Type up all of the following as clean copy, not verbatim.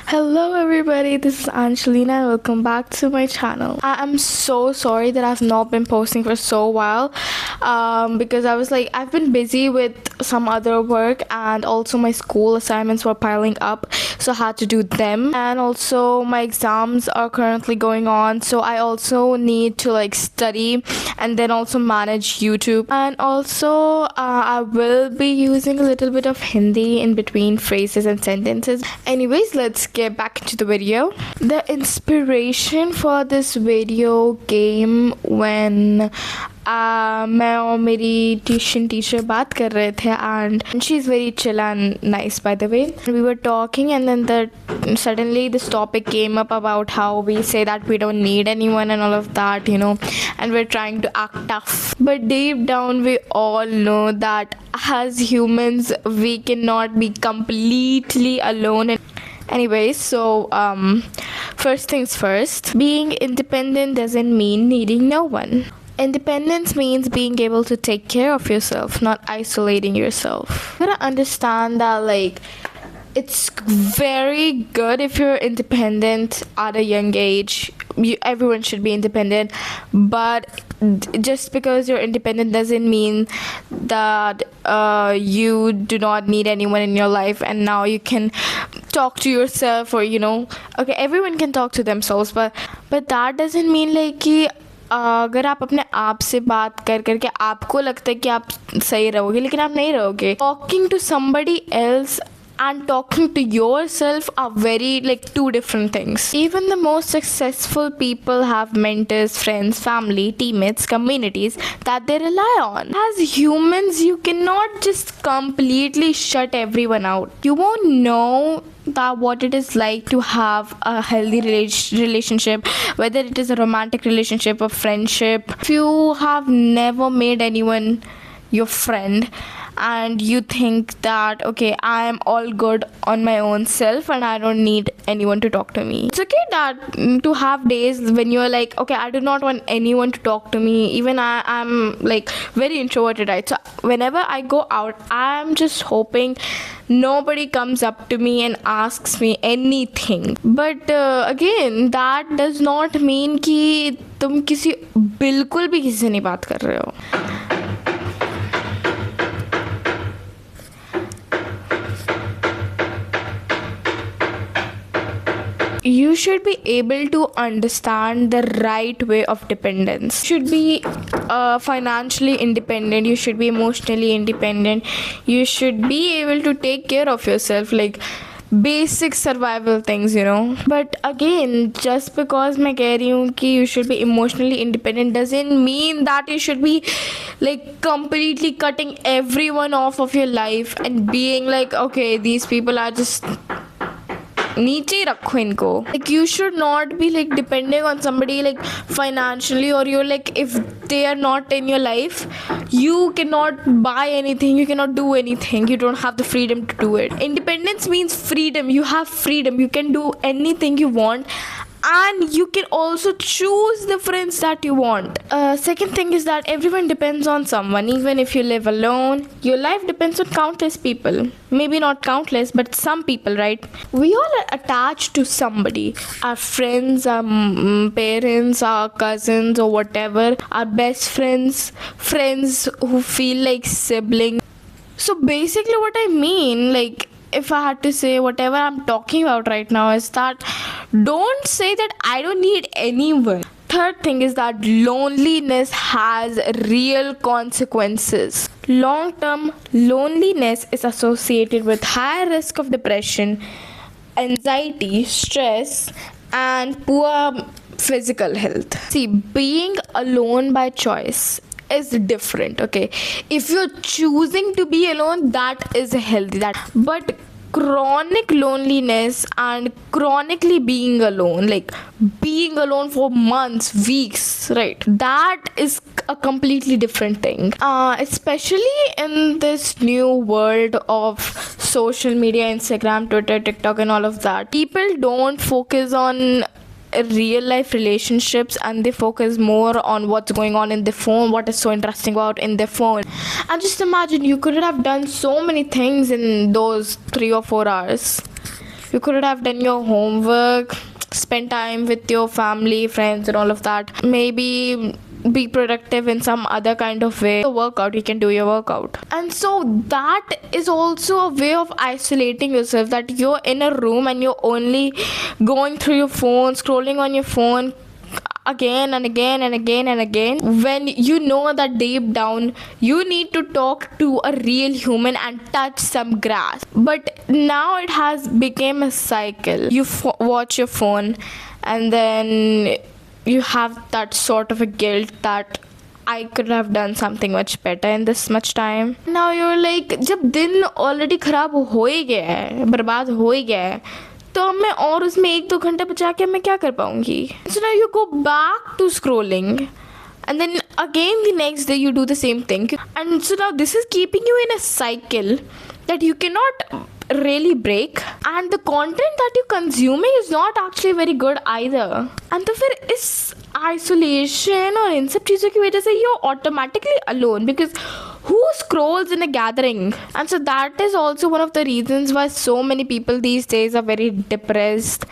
Hello everybody, this is Angelina and welcome back to my channel. I am so sorry that I've not been posting for so while because I've been busy with some other work and also my school assignments were piling up, so I had to do them, and also my exams are currently going on, so I also need to study and then also manage YouTube, and also I will be using a little bit of Hindi in between phrases and sentences. Anyways, let's get back into the video. The inspiration for this video came when मैं और मेरी tuition teacher बात कर रहे थे, and she's very chill and nice, by the way. We were talking and then suddenly this topic came up about how we say that we don't need anyone and all of that, and we're trying to act tough, but deep down we all know that as humans we cannot be completely alone. Anyways, so first things first, being independent doesn't mean needing no one. Independence means being able to take care of yourself, not isolating yourself. You gotta understand that it's very good if you're independent at a young age. Everyone should be independent, but just because you're independent doesn't mean that you do not need anyone in your life and now you can talk to yourself, or okay, everyone can talk to themselves, but that doesn't mean कि अगर आप अपने आप से बात कर करके आपको लगता है कि आप सही रहोगे, लेकिन आप नहीं रहोगे. Talking to somebody else and talking to yourself are very two different things. Even the most successful people have mentors, friends, family, teammates, communities that they rely on. As humans, you cannot just completely shut everyone out. You won't know that what it is like to have a healthy relationship, whether it is a romantic relationship or friendship. If you have never made anyone your friend and you think that okay, I am all good on my own self and I don't need anyone to talk to me, it's okay that to have days when you're okay, I do not want anyone to talk to me. Even I'm very introverted, right? So whenever I go out, I'm just hoping nobody comes up to me and asks me anything. But again, that does not mean कि तुम किसी बिल्कुल भी किसी से नहीं बात कर रहे हो. You should be able to understand the right way of dependence. You should be financially independent. You should be emotionally independent. You should be able to take care of yourself, basic survival things, But again, just because मैं कह रही हूँ कि you should be emotionally independent doesn't mean that you should be completely cutting everyone off of your life and being okay, these people are just नीचे रखो इनको. You should not be depending on somebody financially, or you're if they are not in your life, you cannot buy anything, you cannot do anything, you don't have the freedom to do it. Independence means freedom. You have freedom, you can do anything you want, and you can also choose the friends that you want. Second thing is that everyone depends on someone. Even if you live alone, your life depends on countless people. Maybe not countless, but some people, right? We all are attached to somebody. Our friends, our parents, our cousins, or whatever. Our best friends who feel like siblings. So basically what I mean, if I had to say whatever I'm talking about right now, is that don't say that I don't need anyone. Third thing is that loneliness has real consequences. Long-term loneliness is associated with higher risk of depression, anxiety, stress, and poor physical health. See, being alone by choice is different, okay? If you're choosing to be alone, that is healthy. But chronic loneliness and chronically being alone, being alone for months, weeks, right? That is a completely different thing. Especially in this new world of social media, Instagram, Twitter, TikTok, and all of that. People don't focus on real life relationships and they focus more on what's going on in the phone, what is so interesting about in the phone. And just imagine, you could have done so many things in those 3 or 4 hours. You could have done your homework, spend time with your family, friends, and all of that. Maybe be productive in some other kind of way. Your workout, you can do your workout. And so that is also a way of isolating yourself, that you're in a room and you're only going through your phone, scrolling on your phone again and again and again and again, when you know that deep down you need to talk to a real human and touch some grass. But now it has become a cycle. You watch your phone and then you have that sort of a guilt that I could have done something much better in this much time. Now you're like, जब दिन already खराब हो ही गया है, बर्बाद हो ही गया है, तो मैं और उसमें 1-2 घंटे बचा के मैं क्या कर पाऊंगी? So now you go back to scrolling, and then again the next day you do the same thing, and so now this is keeping you in a cycle that you cannot really break, and the content that you're consuming is not actually very good either. And तो फिर इस isolation और इन सब चीज़ों की वजह से you're automatically alone, because who scrolls in a gathering? And so that is also one of the reasons why so many people these days are very depressed,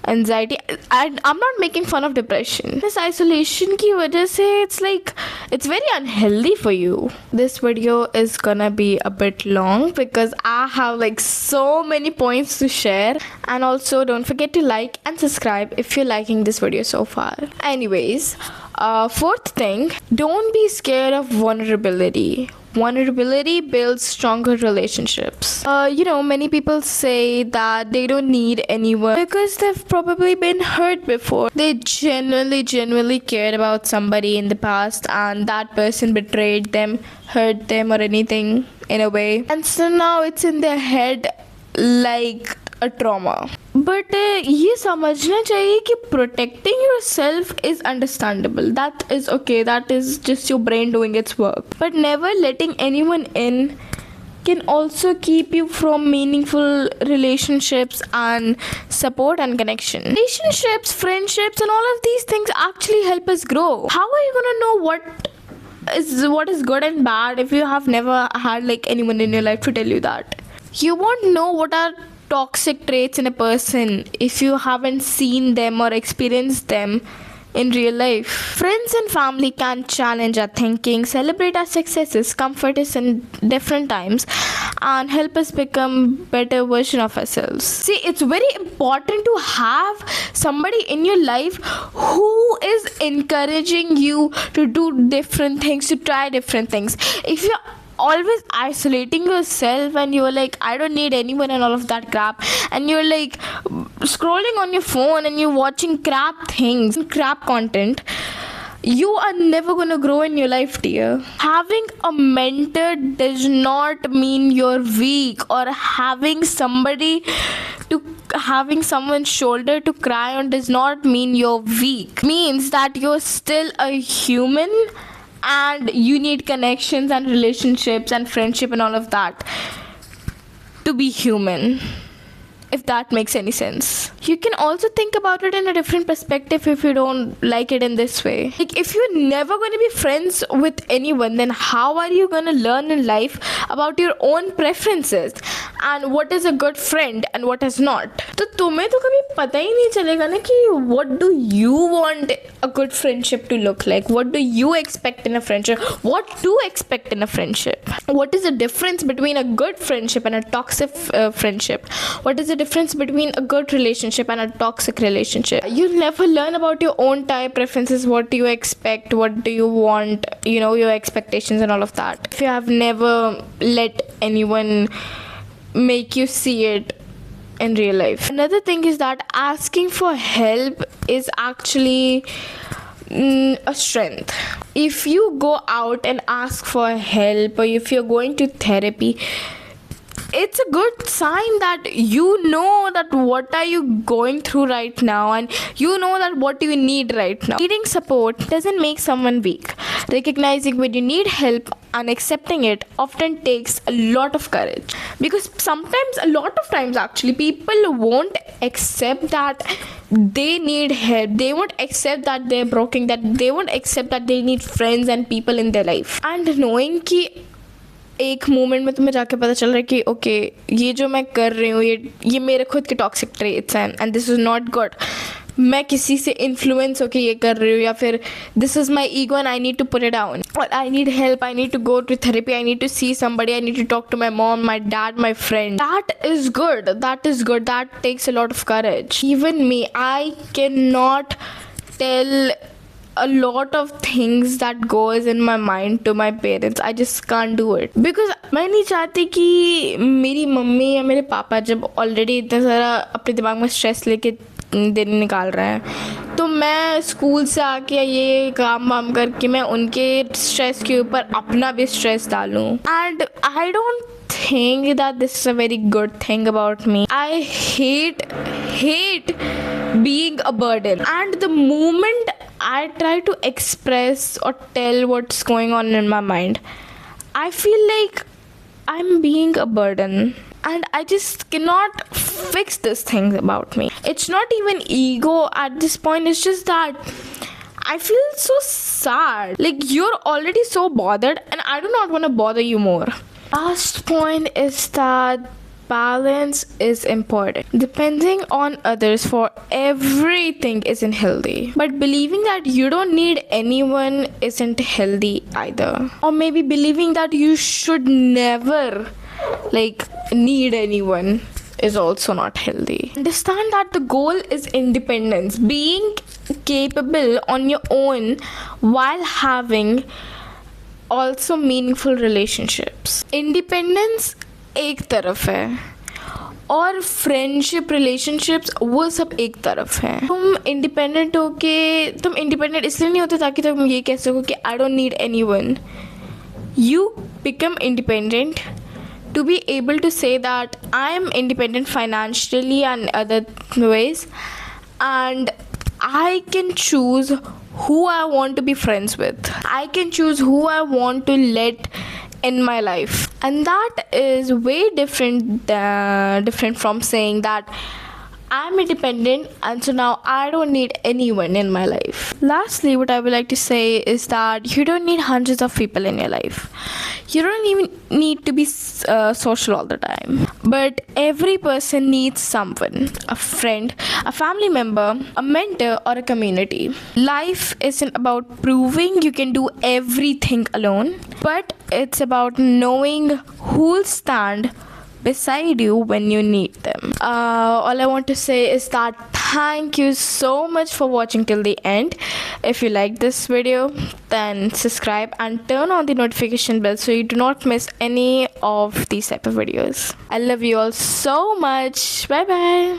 anxiety. And I'm not making fun of depression. This isolation की वजह से it's like it's very unhealthy for you. This video is gonna be a bit long because I have like so many points to share. And also don't forget to like and subscribe if you're liking this video so far. Anyways, fourth thing, don't be scared of vulnerability. Vulnerability builds stronger relationships. Many people say that they don't need anyone because they've probably been hurt before. They genuinely cared about somebody in the past and that person betrayed them, hurt them or anything in a way. And so now it's in their head like a trauma. But ये समझना चाहिए कि protecting yourself is understandable. That is okay. That is just your brain doing its work. But never letting anyone in can also keep you from meaningful relationships and support and connection. Relationships, friendships, and all of these things actually help us grow. How are you gonna know what is good and bad if you have never had like anyone in your life to tell you that? You won't know what are toxic traits in a person if you haven't seen them or experienced them in real life. Friends and family can challenge our thinking, celebrate our successes, comfort us in different times, and help us become better version of ourselves. See, it's very important to have somebody in your life who is encouraging you to do different things, to try different things. If you're always isolating yourself and you're like, I don't need anyone and all of that crap, and you're like scrolling on your phone and you're watching crap things, crap content, you are never gonna grow in your life, dear. Having a mentor does not mean you're weak, or having someone's shoulder to cry on does not mean you're weak. It means that you're still a human and you need connections and relationships and friendship and all of that to be human, if that makes any sense. You can also think about it in a different perspective if you don't like it in this way. Like, if you're never going to be friends with anyone, then how are you going to learn in life about your own preferences and what is a good friend and what is not? तो तुम्हें तो कभी पता ही नहीं चलेगा ना कि what do you want a good friendship to look like? What do you expect in a friendship? What to expect in a friendship? What is the difference between a good friendship and a toxic friendship? What is the difference between a good relationship and a toxic relationship? You'll never learn about your own type preferences, what do you expect, what do you want, your expectations and all of that, if you have never let anyone make you see it in real life. Another thing is that asking for help is actually a strength. If you go out and ask for help, or if you're going to therapy, it's a good sign that you know that what are you going through right now, and you know that what you need right now. Needing support doesn't make someone weak. Recognizing when you need help and accepting it often takes a lot of courage, because a lot of times actually people won't accept that they need help. They won't accept that they're broken, that they won't accept that they need friends and people in their life. And knowing ki एक moment में तुम्हें जाके पता चल रहा है कि okay ये जो मैं कर रही हूँ ये मेरे खुद के टॉक्सिक ट्रेट्स हैं and this is not good. मैं किसी से इन्फ्लुएंस होके ये कर रही हूँ या फिर this is my ego and I need to put it down और I need help, I need to go to therapy, I need to see somebody, I need to talk to my mom, my dad, my friend. That is good, that takes a lot of courage. Even me, I can not tell a lot of things that goes in my mind to my parents. I just can't do it because मैं नहीं चाहती कि मेरी mummy या मेरे पापा जब already इतना सारा अपने दिमाग में स्ट्रेस लेके दिन निकाल रहे हैं तो मैं स्कूल से आके ये काम वाम करके मैं उनके स्ट्रेस के ऊपर अपना भी स्ट्रेस डालूं. And I don't think that this is a very good thing about me. I hate being a burden, and the moment I try to express or tell what's going on in my mind, I feel like I'm being a burden and I just cannot fix these things about me. It's not even ego at this point, it's just that I feel so sad. Like, you're already so bothered and I do not want to bother you more. Last point is that balance is important. Depending on others for everything isn't healthy. But believing that you don't need anyone isn't healthy either. Or maybe believing that you should never need anyone is also not healthy. Understand that the goal is independence. Being capable on your own while having also meaningful relationships. Independence एक तरफ है और friendship relationships वो सब एक तरफ है. तुम इंडिपेंडेंट इसलिए नहीं होते ताकि तुम ये कह सको कि I don't need anyone. You become independent to be able to say that I am independent financially and other ways, and I can choose who I want to be friends with. I can choose who I want to let in my life, and that is way different from saying that I'm independent and so now I don't need anyone in my life. Lastly, what I would like to say is that you don't need hundreds of people in your life. You don't even need to be social all the time. But every person needs someone, a friend, a family member, a mentor, or a community. Life isn't about proving you can do everything alone, but it's about knowing who'll stand beside you when you need them. All I want to say is that thank you so much for watching till the end. If you like this video, then subscribe and turn on the notification bell so you do not miss any of these type of videos. I love you all so much. Bye bye.